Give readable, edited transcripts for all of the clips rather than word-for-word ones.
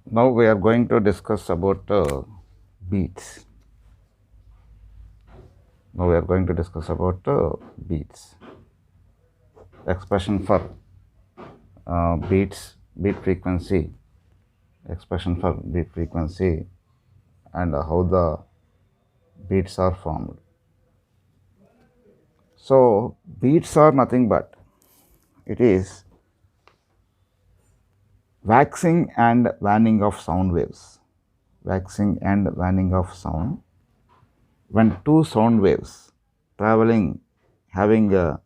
Now we are going to discuss about beats. Now we are going to discuss about beats. Expression for beats, beat frequency, expression for beat frequency, and how the beats are formed. So beats are nothing but it is waxing and waning of sound waves. Waxing and waning of sound. When two sound waves traveling having a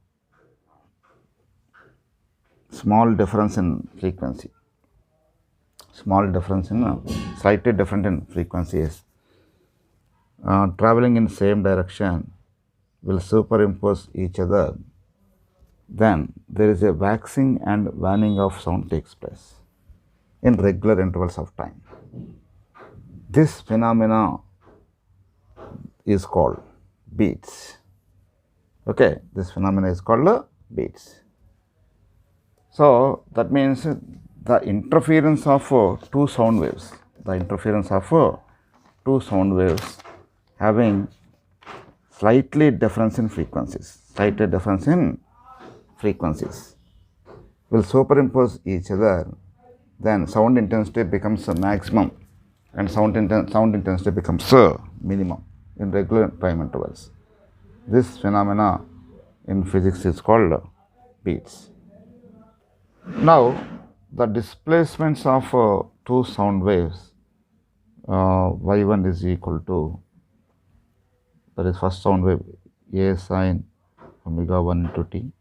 small difference in frequency, slightly different in frequencies, traveling in same direction will superimpose each other, then there is a waxing and waning of sound takes place in regular intervals of time. This phenomena is called beats. Okay, this phenomena is called beats. So that means the interference of two sound waves, having slightly difference in frequencies, will superimpose each other, then sound intensity becomes a maximum and sound intensity becomes a minimum in regular time intervals. This phenomena in physics is called beats. Now, the displacements of two sound waves, y1 is equal to, that is first sound wave, a sine omega 1 into t,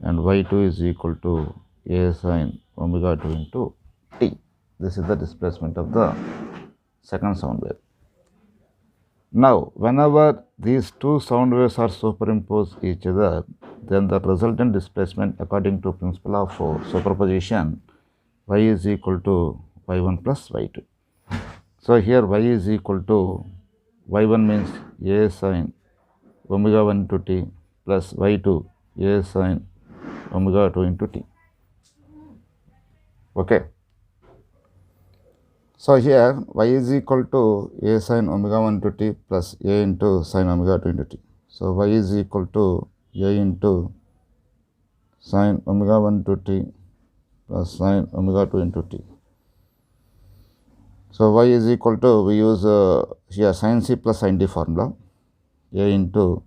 and y2 is equal to a sine omega 2 into t. This is the displacement of the second sound wave. Now, whenever these two sound waves are superimposed each other, then the resultant displacement according to principle of superposition, y is equal to y1 plus y2. So here y is equal to, y1 means a sine omega 1 into t plus y2 a sine omega 2 into t. Okay. So here y is equal to a sine omega 1 into t plus a into sine omega 2 into t. So y is equal to a into sine omega 1 into t plus sine omega 2 into t. So y is equal to, we use here sin c plus sin d formula, a into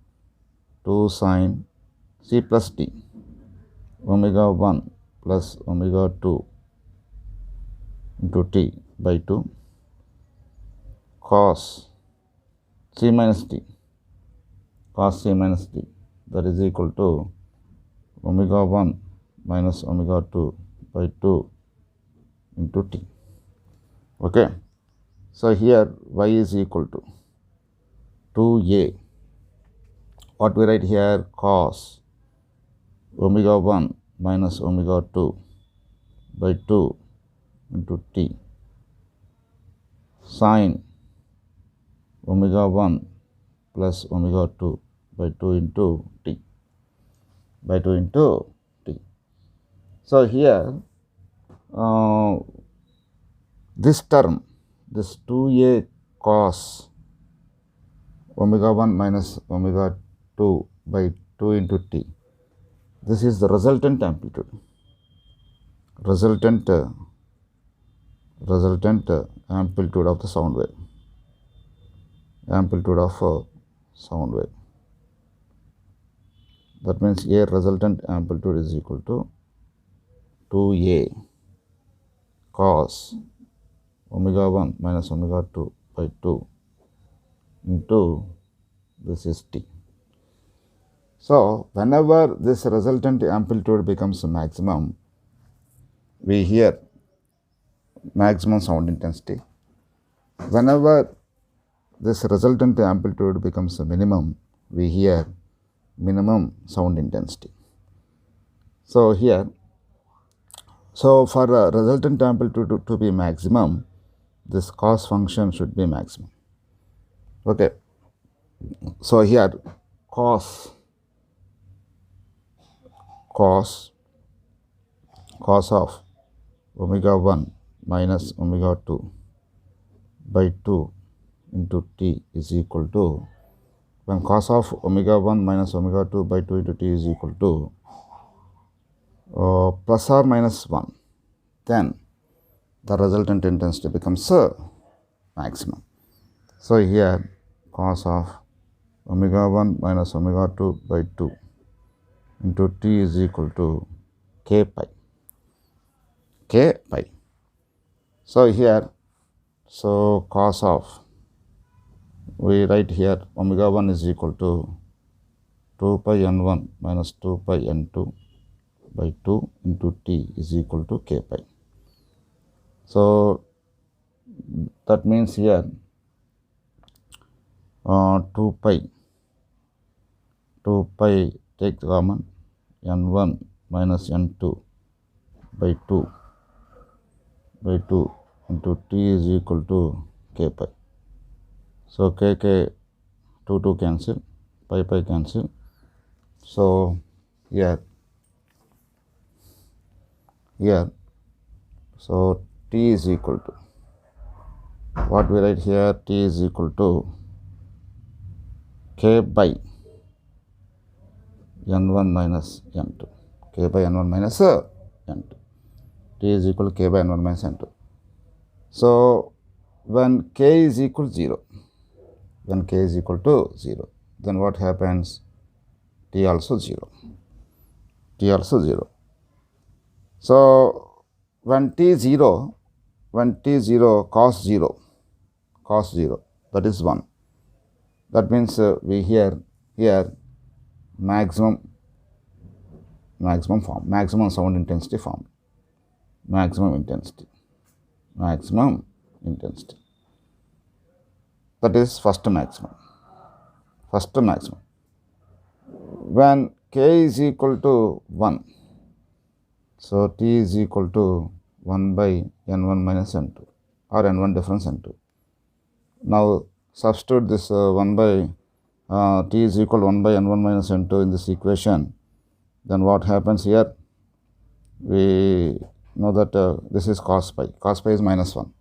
2 sine c plus d omega 1 plus omega 2 into t by 2 cos c minus d, that is equal to omega 1 minus omega 2 by 2 into t. Okay. So here y is equal to 2a. What we write here, cos omega 1 minus omega 2 by 2 into t sine omega 1 plus omega 2 by 2 into t. So here this term, this 2a cos omega 1 minus omega 2 by 2 into t, this is the resultant amplitude, amplitude of the sound wave, That means a resultant amplitude is equal to 2a cos omega 1 minus omega 2 by 2 into this is t. So whenever this resultant amplitude becomes maximum, we hear maximum sound intensity. Whenever this resultant amplitude becomes a minimum, we hear minimum sound intensity. So here, for a resultant amplitude to be maximum, this cos function should be maximum. Okay. So here cos of omega 1 minus omega 2 by 2 into t is equal to, when cos of omega 1 minus omega 2 by 2 into t is equal to plus or minus 1, then the resultant intensity becomes maximum. So here cos of omega 1 minus omega 2 by 2 into t is equal to k pi. So here, so cos of, we write here omega 1 is equal to 2 pi n1 minus 2 pi n2 by 2 into t is equal to k pi. So that means here 2 pi take common, n1 minus n2 by 2 into t is equal to k pi. So k 2 cancel, pi cancel. So here so t is equal to, what we write here, t is equal to k by n1 minus n2, k by n1 minus n2, t is equal to k by n1 minus n2. So when k is equal to 0, then what happens, t also 0. So when t 0, cos 0, that is 1. That means we here maximum form, maximum sound intensity form, maximum intensity. That is first maximum. When k is equal to 1, so t is equal to 1 by n1 minus n2 or n1 difference n2. Now substitute this 1 by t is equal to 1 by n1 minus n2 in this equation. Then what happens here? We know that this is cos pi. Cos pi is minus 1.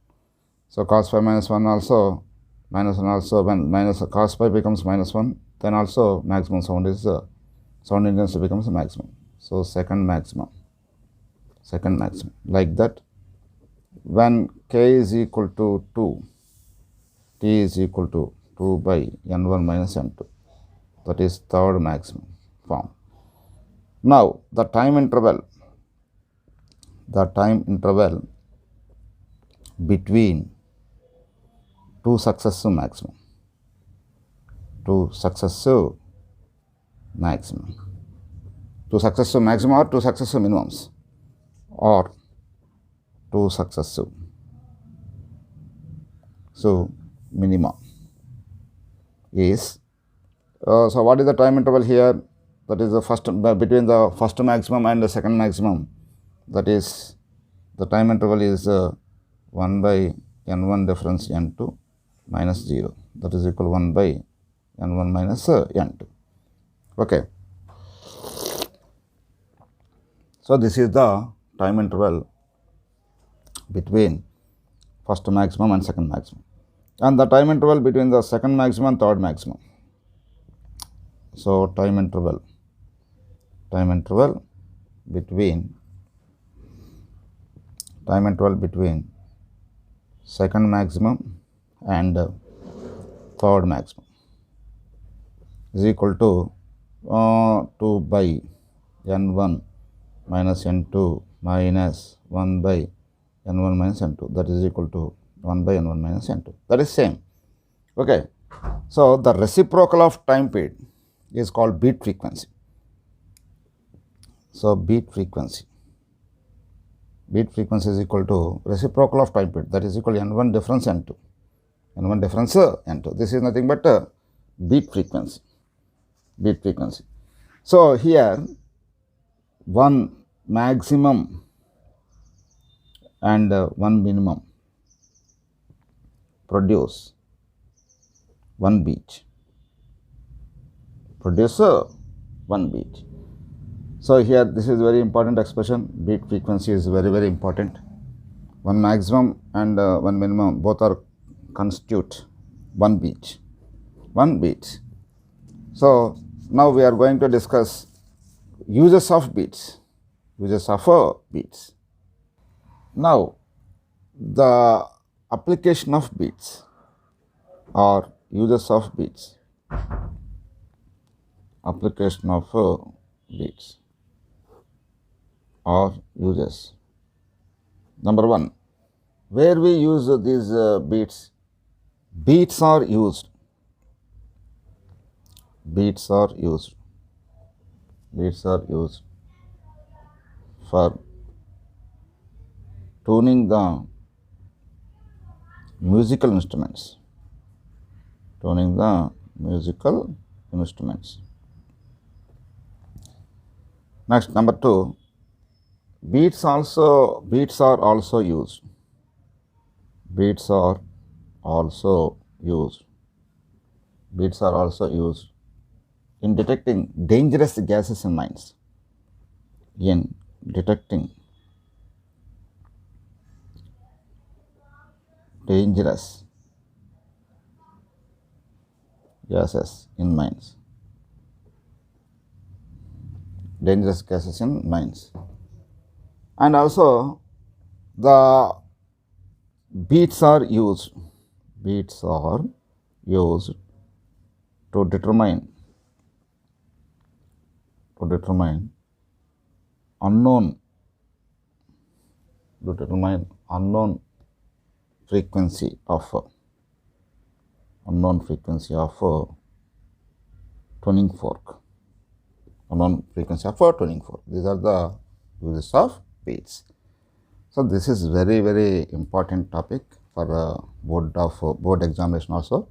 So cos pi minus 1 also, when minus cos pi becomes minus 1, then also maximum sound is sound intensity becomes maximum. So second maximum. Like that, when k is equal to 2, t is equal to 2 by n1 minus n2. That is third maximum form. Now the time interval between two successive maximum or two successive minimums or two successive minima is, so what is the time interval here? That is the first, between the first maximum and the second maximum. That is, the time interval is 1 by n1 difference n2 minus 0. That is equal to 1 by n1 minus n2. Okay. So this is the time interval between first maximum and second maximum, and the time interval between the second maximum and third maximum. So time interval between second maximum and third maximum is equal to 2 by n1 minus n2 minus 1 by n1 minus n2. That is equal to 1 by n1 minus n2. That is same. Okay. So the reciprocal of time period is called beat frequency. So beat frequency is equal to reciprocal of time period, that is equal to n1 difference n2. This is nothing but beat frequency. So here one maximum and one minimum produce one beat. So here this is very important expression. Beat frequency is very, very important. one maximum and one minimum, both are constitute one beat. One beat. So now we are going to discuss uses of beats. Uses of beats. Now the application of beats or uses of beats. Application of beats or uses. Number one, where we use these beats, beats are used. Beats are used. Beats are used for tuning the musical instruments. Tuning the musical instruments. Next, number two, beats are also used. Beats are also used. Beats are also used in detecting dangerous gases in mines. In detecting dangerous gases in mines. Dangerous gases in mines. And also the beats are used. Beats are used to determine unknown frequency of tuning fork. Unknown frequency of tuning fork. These are the uses of beats. So this is very, very important topic for board examination also.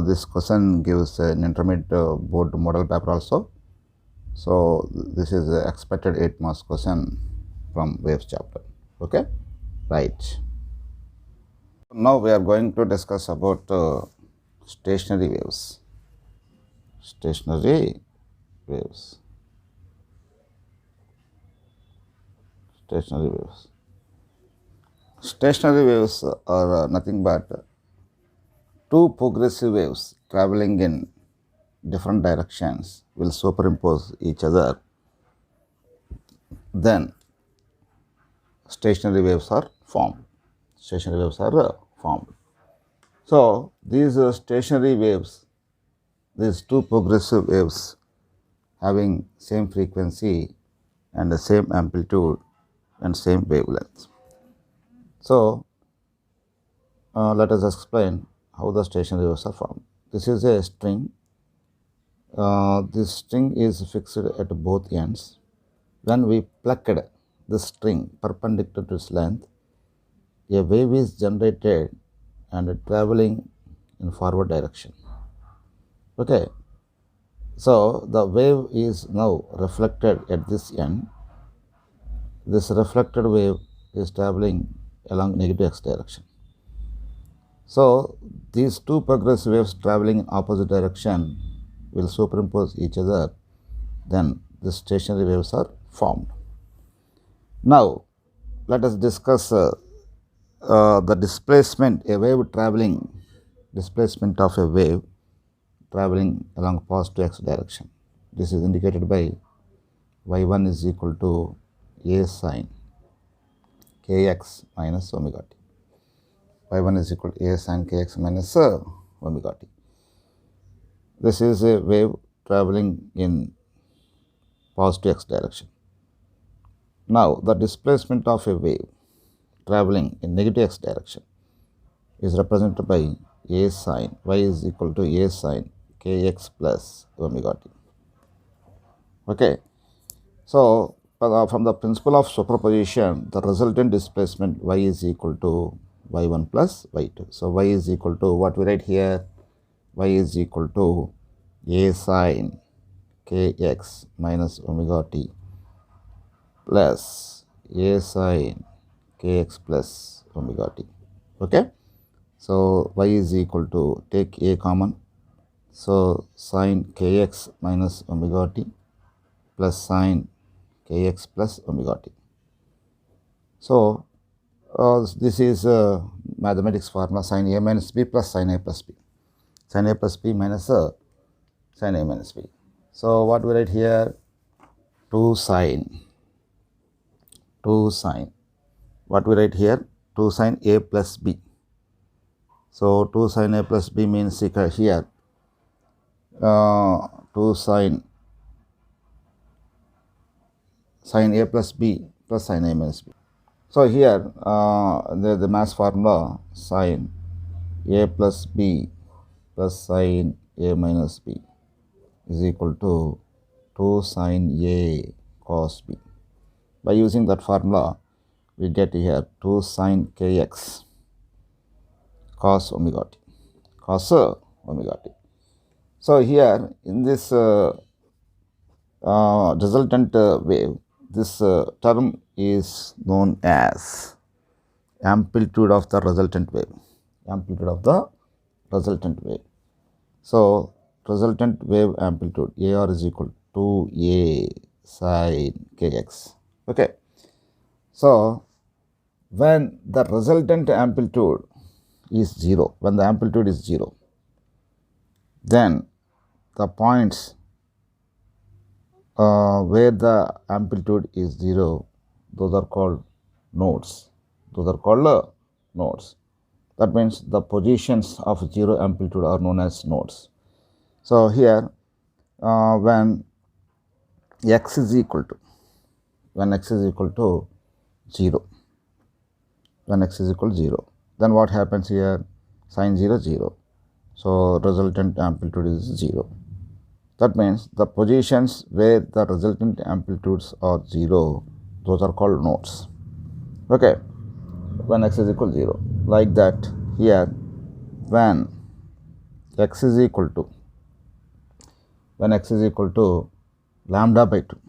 This question gives an intermediate board model paper also. So this is expected 8 marks question from waves chapter. Okay, right. Now we are going to discuss about stationary waves. Stationary waves. Stationary waves. Stationary waves are nothing but two progressive waves traveling in different directions will superimpose each other. Then stationary waves are formed. Stationary waves are formed. So these stationary waves, these two progressive waves having same frequency and the same amplitude and same wavelength. So let us explain how the stationary waves are formed. This is a string. This string is fixed at both ends. When we plucked the string perpendicular to its length, a wave is generated and traveling in forward direction. Okay. So the wave is now reflected at this end. This reflected wave is traveling along negative x direction. So these two progressive waves traveling in opposite direction will superimpose each other. Then the stationary waves are formed. Now let us discuss the displacement of a wave traveling along positive x direction. This is indicated by y1 is equal to a sine kx minus omega t. Y1 is equal to a sine kx minus omega t. This is a wave traveling in positive x direction. Now the displacement of a wave traveling in negative x direction is represented by a sine, y is equal to a sine kx plus omega t. Okay. So from the principle of superposition, the resultant displacement y is equal to y1 plus y2. So y is equal to what we write here, y is equal to a sine kx minus omega t plus a sine kx plus omega t. Okay. So y is equal to, take a common, so sine kx minus omega t plus sine kx plus omega t. So This is mathematics formula sin A minus B plus sin A plus B. Sin A plus B minus sin A minus B. So what we write here? 2 sin. What we write here? 2 sin A plus B. So 2 sin A plus B means here 2 sin A plus B plus sin A minus B. So here the mass formula sin A plus B plus sin A minus B is equal to 2 sin A cos B. By using that formula, we get here 2 sin kx cos omega t, cos omega t. So here in this resultant wave, this term is known as amplitude of the resultant wave. So resultant wave amplitude AR is equal to A sin kx. Okay. So when the resultant amplitude is 0, then the points where the amplitude is 0, those are called nodes. That means the positions of 0 amplitude are known as nodes. So here when x is equal to 0, then what happens here? Sin 0, 0. So resultant amplitude is 0. That means the positions where the resultant amplitudes are 0, those are called nodes. Okay, when x is equal to 0. Like that here, when x is equal to lambda by 2,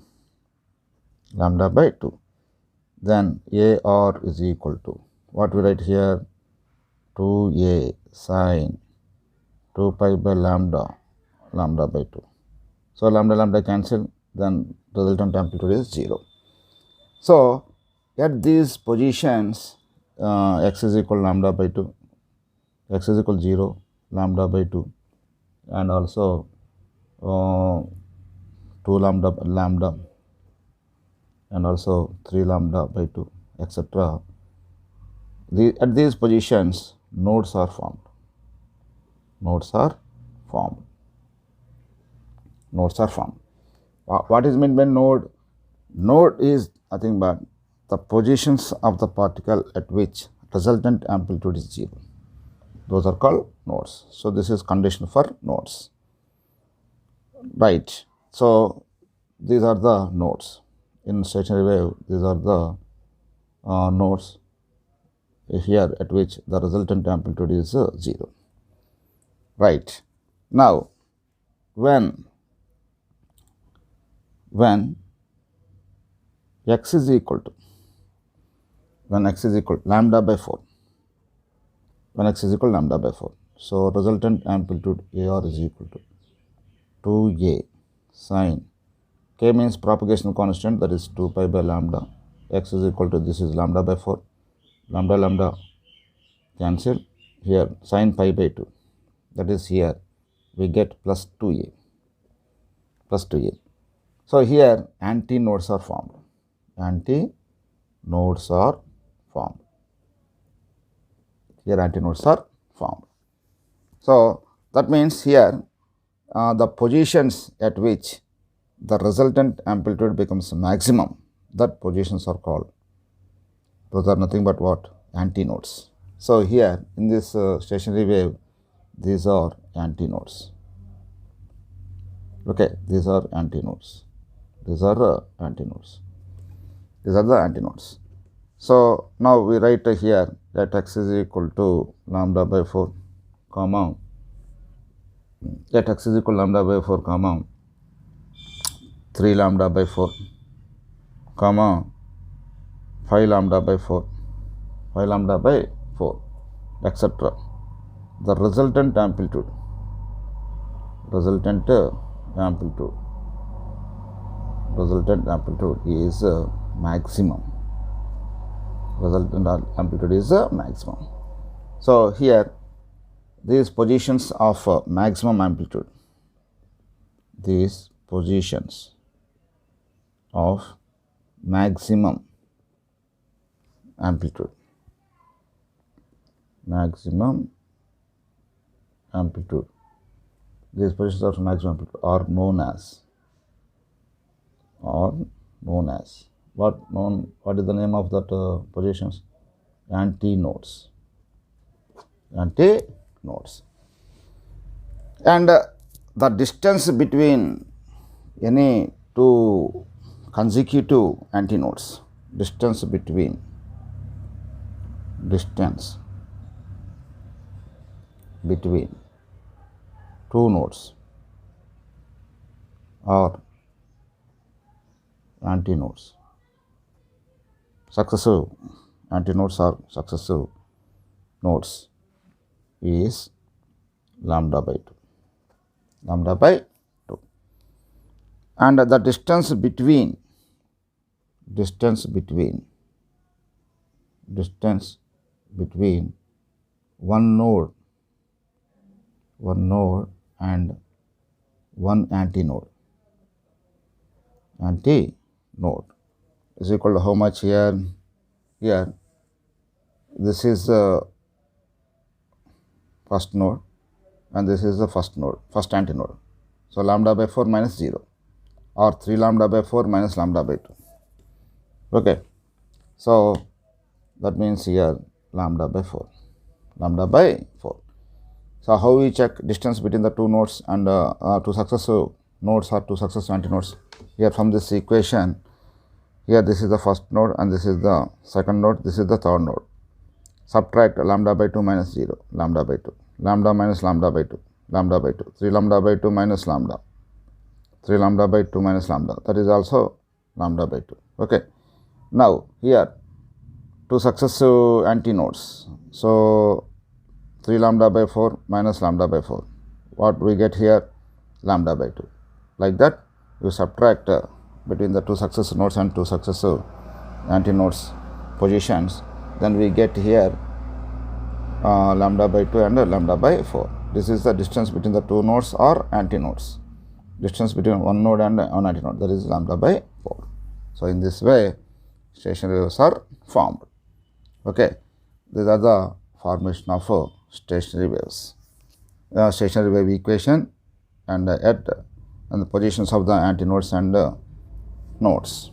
then AR is equal to, what we write here? 2A sin 2 pi by lambda by 2. So lambda cancel, then resultant amplitude is 0. So at these positions, x is equal lambda by 2, x is equal 0, lambda by 2, and also 2 lambda, and also 3 lambda by 2, etc. At these positions, nodes are formed. What is meant by node? Node is nothing but the positions of the particle at which resultant amplitude is 0. Those are called nodes. So this is condition for nodes. Right. So these are the nodes. In stationary wave, these are the nodes here at which the resultant amplitude is 0. Right. Now, when x is equal to lambda by 4, so resultant amplitude AR is equal to 2A sin, k means propagation constant, that is 2 pi by lambda, x is equal to, this is lambda by 4, lambda cancel, here sin pi by 2, that is here we get plus 2A. So here antinodes are formed. So that means here the positions at which the resultant amplitude becomes maximum, that positions are called, those are nothing but what? Antinodes. So here in this stationary wave, these are antinodes. Okay, these are antinodes. These are the antinodes. So now we write here that x is equal to lambda by 4, comma, let x is equal to lambda by 4, comma, 3 lambda by 4, comma, 5 lambda by 4, etc. The resultant amplitude is maximum. resultant amplitude is the maximum. So here these positions of maximum amplitude, these positions of maximum amplitude, these positions of maximum amplitude are known as what is the name of that positions? Antinodes. And the distance between any two consecutive antinodes, distance between two nodes or antinodes, successive antinodes or successive nodes, is lambda by 2, and the distance between one node and one antinode is equal to how much here? Here this is the first node and this is the first antinode. So lambda by 4 minus 0, or 3 lambda by 4 minus lambda by 2. Okay, so that means here lambda by 4. So how we check distance between the two nodes and two successive nodes or two successive antinodes? Here from this equation, here this is the first node and this is the second node, this is the third node. Subtract lambda by 2 minus 0, lambda by 2, lambda minus lambda by 2, lambda by 2, 3 lambda by 2 minus lambda, 3 lambda by 2 minus lambda, that is also lambda by 2. Okay. Now here two successive antinodes. So 3 lambda by 4 minus lambda by 4. What we get here? Lambda by 2. Like that, you subtract between the two successive nodes and two successive antinodes positions. Then we get here lambda by 2 and lambda by 4. This is the distance between the two nodes or antinodes. Distance between one node and one antinode, that is lambda by 4. So in this way, stationary waves are formed. Okay, these are the formation of stationary waves, stationary wave equation, and the positions of the antinodes and nodes.